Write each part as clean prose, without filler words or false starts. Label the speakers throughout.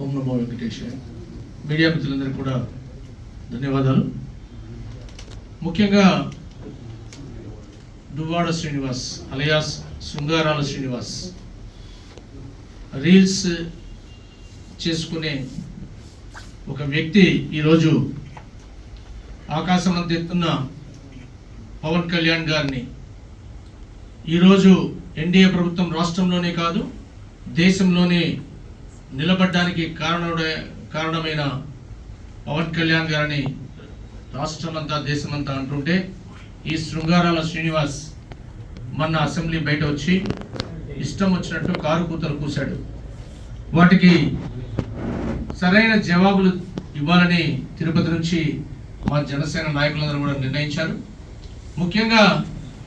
Speaker 1: ఓం నమో వెంకటేశాయ. Media మిత్రులందరికీ కూడా ధన్యవాదాలు. ముఖ్యంగా దువ్వాడ శ్రీనివాస్ అలియాస్ శృంగారాల శ్రీనివాస్ రీల్స్ చేసుకునే ఒక వ్యక్తి ఈరోజు ఆకాశమంత ఎత్తున్న పవన్ కళ్యాణ్ గారిని ఈరోజు ఎన్డీఏ ప్రభుత్వం రాష్ట్రంలోనే కాదు దేశంలోనే నిలబడ్డానికి కారణమైన పవన్ కళ్యాణ్ గారిని రాష్ట్రమంతా దేశమంతా అంటుంటే ఈ శృంగారాల శ్రీనివాస్ మొన్న అసెంబ్లీ బయట వచ్చి ఇష్టం వచ్చినట్టు కారు కూతలు కూశాడు. వాటికి సరైన జవాబులు ఇవ్వాలని తిరుపతి నుంచి మా జనసేన నాయకులందరూ కూడా నిర్ణయించారు. ముఖ్యంగా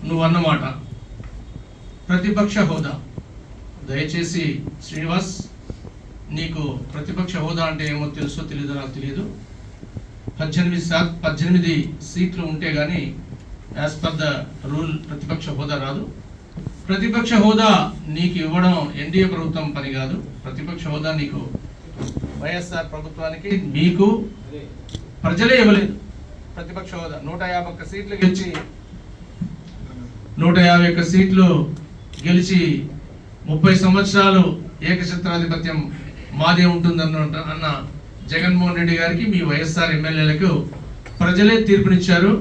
Speaker 1: నువ్వు అన్నమాట ప్రతిపక్ష హోదా. దయచేసి శ్రీనివాస్, నీకు ప్రతిపక్ష హోదా అంటే ఏమో తెలుసో తెలీదో నాకు తెలియదు. 18 సీట్లు ఉంటే కానీ యాజ్ పర్ ద రూల్ ప్రతిపక్ష హోదా రాదు. ప్రతిపక్ష హోదా నీకు ఇవ్వడం ఎన్డీఏ ప్రభుత్వం పని కాదు. ప్రతిపక్ష హోదా నీకు వైఎస్ఆర్ ప్రభుత్వానికి మీకు ప్రజలే ఇవ్వలేదు. ప్రతిపక్ష హోదా 151 సీట్లు గెలిచి 151 సీట్లు గెలిచి 30 సంవత్సరాలు ఏకఛత్రాధిపత్యం మాదే ఉంటుందన్న జగన్మోహన్ రెడ్డి గారికి మీ వైఎస్ఆర్ ఎమ్మెల్యేలకు ప్రజలే తీర్పునిచ్చారు.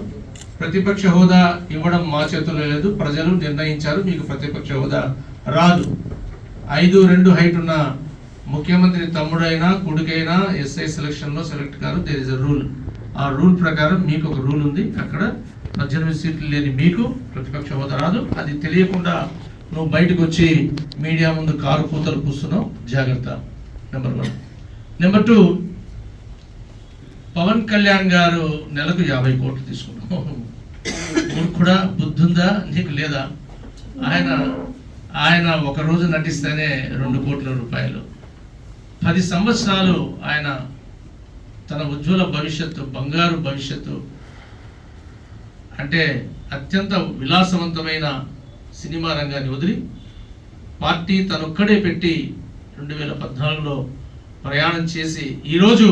Speaker 1: ప్రతిపక్ష హోదా ఇవ్వడం మా చేతుల్లో లేదు, ప్రజలు నిర్ణయించారు మీకు ప్రతిపక్ష హోదా రాదు. 5'2" హైట్ ఉన్న ముఖ్యమంత్రి తమ్ముడైనా కొడుకైనా ఎస్ఐ సెలక్షన్ లో సెలెక్ట్ కాదు. There is a rule. ఆ రూల్ ప్రకారం మీకు ఒక రూల్ ఉంది. అక్కడ 18 సీట్లు లేని మీకు ప్రతిపక్ష హోదా రాదు. అది తెలియకుండా నువ్వు బయటకు వచ్చి మీడియా ముందు కారు కూతలు కూస్తున్నావు, జాగ్రత్త. నెంబర్ 1. నెంబర్ 2, పవన్ కళ్యాణ్ గారు నెలకు 50 కోట్లు తీసుకున్నావు. నీకు కూడా బుద్ధుందా, నీకు లేదా? ఆయన ఒక రోజు నటిస్తేనే 2 కోట్ల రూపాయలు. 10 సంవత్సరాలు ఆయన తన ఉజ్వల భవిష్యత్తు, బంగారు భవిష్యత్తు అంటే అత్యంత విలాసవంతమైన సినిమా రంగాన్ని వదిలి పార్టీ తనొక్కడే పెట్టి 2014లో ప్రయాణం చేసి ఈరోజు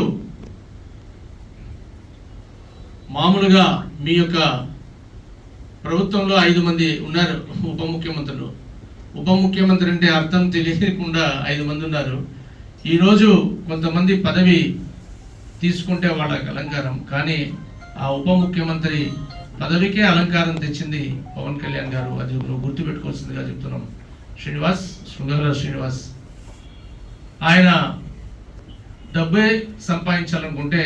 Speaker 1: మామూలుగా మీ యొక్క ప్రభుత్వంలో 5 మంది ఉన్నారు ఉప ముఖ్యమంత్రులు. ఉప ముఖ్యమంత్రి అంటే అర్థం తెలియకుండా 5 మంది ఉన్నారు. ఈరోజు కొంతమంది పదవి తీసుకుంటే వాళ్ళకి అలంకారం, కానీ ఆ ఉప ముఖ్యమంత్రి పదవికే అలంకారం తెచ్చింది పవన్ కళ్యాణ్ గారు. అది నువ్వు గుర్తుపెట్టుకోవాల్సిందిగా చెప్తున్నాం. శ్రీనివాస్, శృంగార శ్రీనివాస్, ఆయన డబ్బే సంపాదించాలనుకుంటే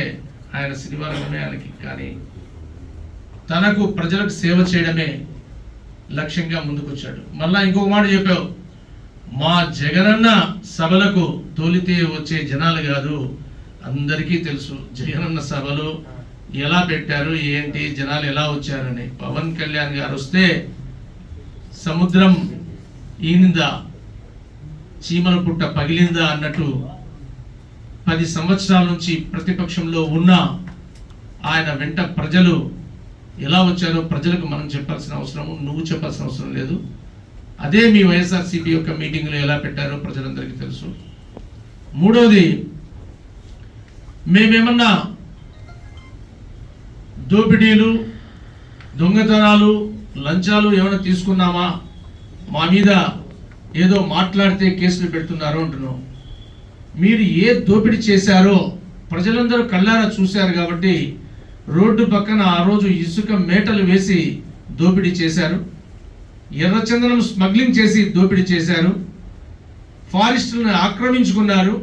Speaker 1: ఆయన సినిమా రంగమే ఆయనకి, కానీ తనకు ప్రజలకు సేవ చేయడమే లక్ష్యంగా ముందుకొచ్చాడు. మళ్ళా ఇంకొక మాట చెప్పావు, మా జగనన్న సభలకు తోలితే వచ్చే జనాలు కాదు, అందరికీ తెలుసు జగనన్న సభలు ఎలా పెట్టారు, ఏంటి, జనాలు ఎలా వచ్చారని. పవన్ కళ్యాణ్ గారు వస్తే సముద్రం ఈనిందా, చీమల పుట్ట పగిలిందా అన్నట్టు 10 సంవత్సరాల నుంచి ప్రతిపక్షంలో ఉన్న ఆయన వెంట ప్రజలు ఎలా వచ్చారో ప్రజలకు మనం చెప్పాల్సిన అవసరం, నువ్వు చెప్పాల్సిన అవసరం లేదు. అదే మీ వైఎస్ఆర్సీపీ యొక్క మీటింగ్లో ఎలా పెట్టారో ప్రజలందరికీ తెలుసు. 3వది, మేమేమన్నా దోపిడీలు, దొంగతనాలు, లంచాలు ఏమైనా తీసుకున్నామా, మా మీద ఏదో మాట్లాడితే కేసులు పెడుతున్నారు అంటున్నావు. మీరు ఏ దోపిడీ చేశారో ప్రజలందరూ కళ్ళారా చూశారు కాబట్టి రోడ్డు పక్కన ఆ రోజు ఇసుక మేటలు వేసి దోపిడీ చేశారు, ఎర్రచందనం స్మగ్లింగ్ చేసి దోపిడీ చేశారు, ఫారెస్టులను ఆక్రమించుకున్నారు.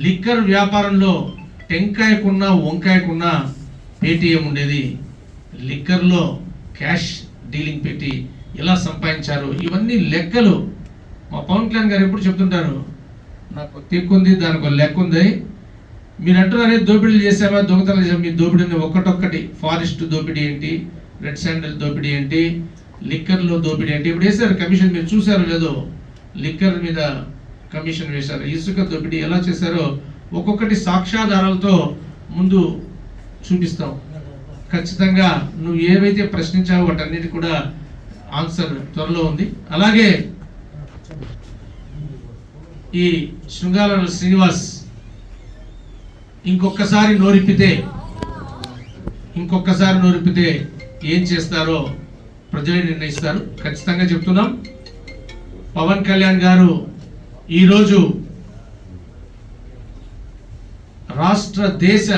Speaker 1: లిక్కర్ వ్యాపారంలో టెంకాయకున్న వంకాయకున్న పేటీఎం ఉండేది, లిక్కర్లో క్యాష్ డీలింగ్ పెట్టి ఎలా సంపాదించారు, ఇవన్నీ లెక్కలు మా పవన్ కళ్యాణ్ గారు ఎప్పుడు చెప్తుంటారు. నాకు తెక్కుంది, దానికి ఒక లెక్క ఉంది. మీరు అంటున్నారే దోపిడీలు చేసామా, దొంగతనాలు చేసామా. మీ దోపిడీని ఒక్కటొక్కటి, ఫారెస్ట్ దోపిడీ ఏంటి, రెడ్ శాండల్ దోపిడీ ఏంటి, లిక్కర్లో దోపిడీ ఏంటి. ఇప్పుడు వేశారు కమిషన్, మీరు చూసారో లేదో, లిక్కర్ మీద కమిషన్ వేశారు. ఇసుక దోపిడీ ఎలా చేశారో ఒక్కొక్కటి సాక్ష్యాధారాలతో ముందు చూపిస్తాం. ఖచ్చితంగా నువ్వు ఏవైతే ప్రశ్నించావో వాటన్నిటి కూడా ఆన్సర్ త్వరలో ఉంది. అలాగే ఈ శృంగార శ్రీనివాస్ ఇంకొకసారి నోరిపితే ఏం చేస్తారో ప్రజలే నిర్ణయిస్తారు. ఖచ్చితంగా చెప్తున్నాం. పవన్ కళ్యాణ్ గారు ఈరోజు రాష్ట్ర దేశ